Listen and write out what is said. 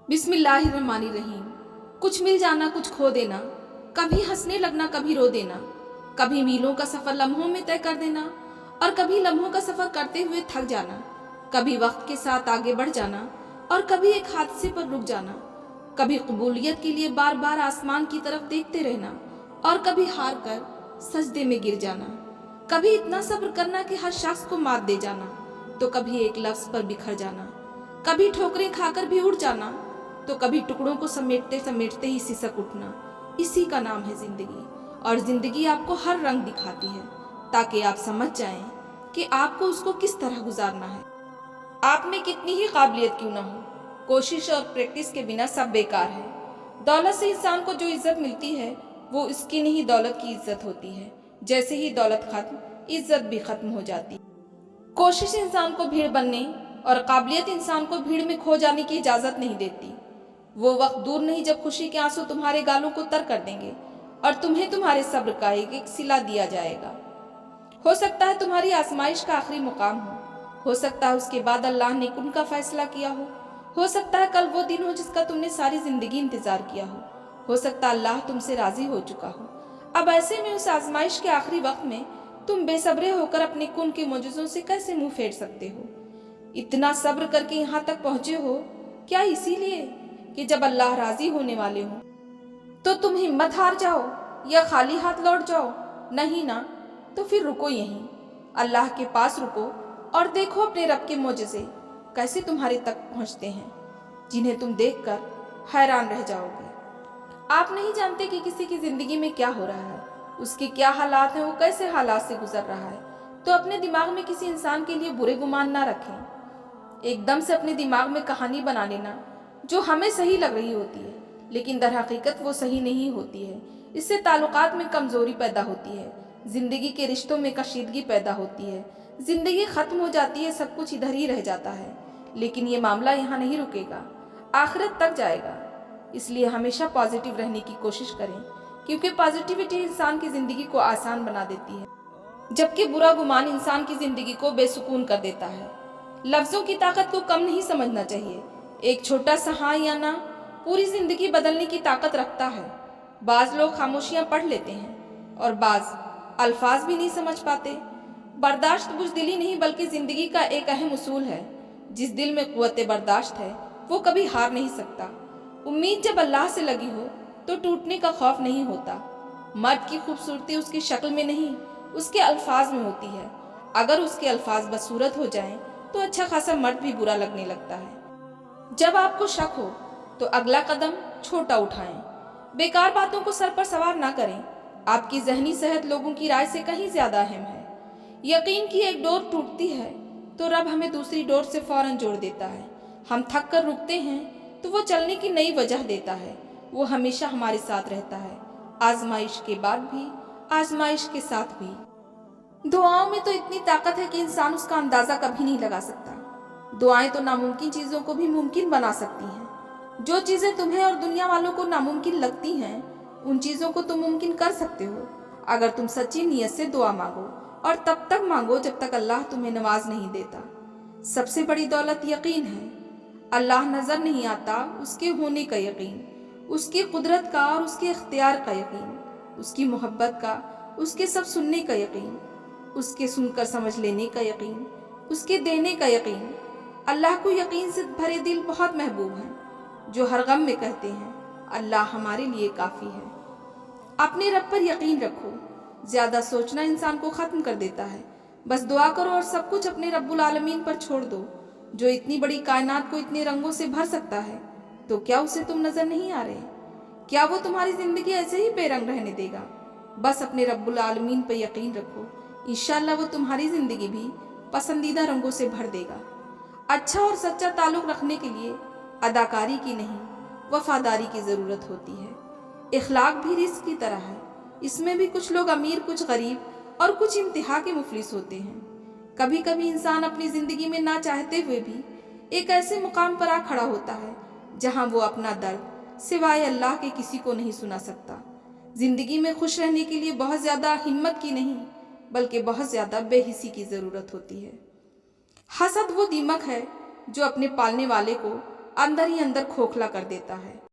बिस्मिल्लाहिर्रहमानिर्रहीम। कुछ मिल जाना कुछ खो देना, कभी हंसने लगना कभी रो देना, कभी मीलों का सफ़र लम्हों में तय कर देना और कभी लम्हों का सफ़र करते हुए थक जाना, कभी वक्त के साथ आगे बढ़ जाना और कभी एक हादसे पर रुक जाना, कभी कबूलियत के लिए बार बार आसमान की तरफ देखते रहना और कभी हार कर सजदे में गिर जाना, कभी इतना सब्र करना कि हर शख्स को मात दे जाना, तो कभी एक लफ्ज़ पर बिखर जाना, कभी ठोकरें खाकर भी उड़ जाना, तो कभी टुकड़ों को समेटते समेटते ही सिसक उठना। इसी का नाम है जिंदगी। और जिंदगी आपको हर रंग दिखाती है ताकि आप समझ जाएं कि आपको उसको किस तरह गुजारना है। आप में कितनी ही काबिलियत क्यों ना हो, कोशिश और प्रैक्टिस के बिना सब बेकार है। दौलत से इंसान को जो इज्जत मिलती है वो इसकी नहीं दौलत की इज्जत होती है। जैसे ही दौलत खत्म, इज्जत भी खत्म हो जाती है। कोशिश इंसान को भीड़ बनने और काबिलियत इंसान को भीड़ में खो जाने की इजाज़त नहीं देती। वो वक्त दूर नहीं जब खुशी के आंसू तुम्हारे गालों को तर कर देंगे और तुम्हें तुम्हारे सब्र का एक सिला दिया जाएगा। हो सकता है तुम्हारी आजमाइश का आखिरी मुकाम हो सकता है उसके बाद अल्लाह ने उनका फैसला किया हो सकता है कल वो दिन हो जिसका तुमने सारी जिंदगी इंतजार किया हो सकता है अल्लाह तुमसे राजी हो चुका हो। अब ऐसे में उस आजमाइश के आखिरी वक्त में तुम बेसब्रे होकर अपने कुन के मोजज़ों से कैसे मुंह फेर सकते हो? इतना सब्र करके यहाँ तक पहुंचे हो क्या इसीलिए कि जब अल्लाह राजी होने वाले हो तो तुम हिम्मत हार जाओ या खाली हाथ लौट जाओ? नहीं ना, तो फिर रुको यहीं, अल्लाह के पास रुको और देखो अपने रब के मोजज़े कैसे तुम्हारे तक पहुंचते हैं, जिन्हें तुम देखकर हैरान रह जाओगे। आप नहीं जानते कि किसी की जिंदगी में क्या हो रहा है, उसके क्या हालात हैं, वो कैसे हालात से गुजर रहा है। तो अपने दिमाग में किसी इंसान के लिए बुरे गुमान ना रखें। एकदम से अपने दिमाग में कहानी बना लेना जो हमें सही लग रही होती है लेकिन दर हकीकत वो सही नहीं होती है। इससे ताल्लुकात में कमज़ोरी पैदा होती है, ज़िंदगी के रिश्तों में कशीदगी पैदा होती है, ज़िंदगी ख़त्म हो जाती है, सब कुछ इधर ही रह जाता है। लेकिन ये मामला यहाँ नहीं रुकेगा, आखिरत तक जाएगा। इसलिए हमेशा पॉजिटिव रहने की कोशिश करें क्योंकि पॉजिटिविटी इंसान की ज़िंदगी को आसान बना देती है, जबकि बुरा गुमान इंसान की ज़िंदगी को बेसुकून कर देता है। लफ्ज़ों की ताकत को कम नहीं समझना चाहिए। एक छोटा सा हाँ या ना पूरी ज़िंदगी बदलने की ताकत रखता है। बाज़ लोग खामोशियाँ पढ़ लेते हैं और बाज़ अल्फाज भी नहीं समझ पाते। बर्दाश्त बुज़दिली नहीं बल्कि ज़िंदगी का एक अहम उसूल है। जिस दिल में क़ुव्वत बर्दाश्त है वो कभी हार नहीं सकता। उम्मीद जब अल्लाह से लगी हो तो टूटने का खौफ नहीं होता। मर्द की खूबसूरती उसकी शक्ल में नहीं उसके अल्फाज में होती है। अगर उसके अल्फाज बदसूरत हो जाएं तो अच्छा खासा मर्द भी बुरा लगने लगता है। जब आपको शक हो तो अगला कदम छोटा उठाएं। बेकार बातों को सर पर सवार ना करें। आपकी जहनी सेहत लोगों की राय से कहीं ज्यादा अहम है। यकीन की एक डोर टूटती है तो रब हमें दूसरी डोर से फौरन जोड़ देता है। हम थक कर रुकते हैं तो वो चलने की नई वजह देता है। वो हमेशा हमारे साथ रहता है, आजमाइश के बाद भी, आजमाइश के साथ भी। दुआओं में तो इतनी ताकत है कि इंसान उसका अंदाज़ा कभी नहीं लगा सकता। दुआएं तो नामुमकिन चीज़ों को भी मुमकिन बना सकती हैं। जो चीज़ें तुम्हें और दुनिया वालों को नामुमकिन लगती हैं उन चीज़ों को तुम मुमकिन कर सकते हो अगर तुम सच्ची नीयत से दुआ मांगो, और तब तक मांगो जब तक अल्लाह तुम्हें नवाज नहीं देता। सबसे बड़ी दौलत यकीन है। अल्लाह नज़र नहीं आता, उसके होने का यकीन, उसकी कुदरत का और उसके इख्तियार का यकीन, उसकी मोहब्बत का, उसके सब सुनने का यकीन, उसके सुनकर समझ लेने का यकीन, उसके देने का यकीन। अल्लाह को यकीन से भरे दिल बहुत महबूब हैं जो हर गम में कहते हैं अल्लाह हमारे लिए काफ़ी है। अपने रब पर यकीन रखो। ज़्यादा सोचना इंसान को ख़त्म कर देता है। बस दुआ करो और सब कुछ अपने रब्बुल आलमीन पर छोड़ दो जो इतनी बड़ी कायनात को इतने रंगों से भर सकता है। तो क्या उसे तुम नज़र नहीं आ रहे? क्या वो तुम्हारी ज़िंदगी ऐसे ही बेरंग रहने देगा? बस अपने रब्बुल आलमीन पर यकीन रखो, इंशाअल्लाह वो तुम्हारी ज़िंदगी भी पसंदीदा रंगों से भर देगा। अच्छा और सच्चा ताल्लुक़ रखने के लिए अदाकारी की नहीं वफादारी की ज़रूरत होती है। इखलाक भी रिस्क की तरह है, इसमें भी कुछ लोग अमीर, कुछ गरीब और कुछ इंतहा के मुफलिस होते हैं। कभी कभी इंसान अपनी ज़िंदगी में ना चाहते हुए भी एक ऐसे मुकाम पर आ खड़ा होता है जहां वो अपना दर्द सिवाय अल्लाह के किसी को नहीं सुना सकता। ज़िंदगी में खुश रहने के लिए बहुत ज़्यादा हिम्मत की नहीं बल्कि बहुत ज़्यादा बेहिसी की ज़रूरत होती है। हसद वो दीमक है जो अपने पालने वाले को अंदर ही अंदर खोखला कर देता है।